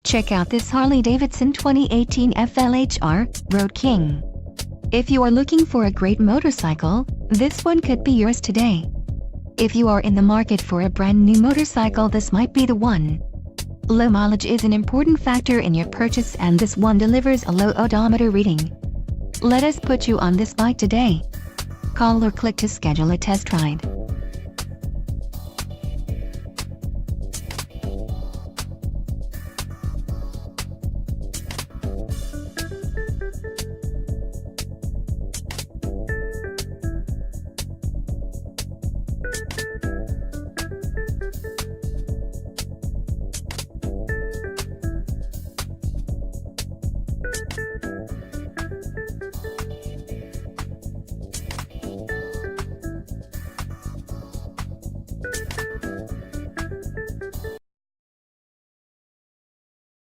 Check out this Harley-Davidson 2018 FLHR, Road King. If you are looking for a great motorcycle, this one could be yours today. If you are in the market for a brand new motorcycle, this might be the one. Low mileage is an important factor in your purchase, and this one delivers a low odometer reading. Let us put you on this bike today. Call or click to schedule a test ride.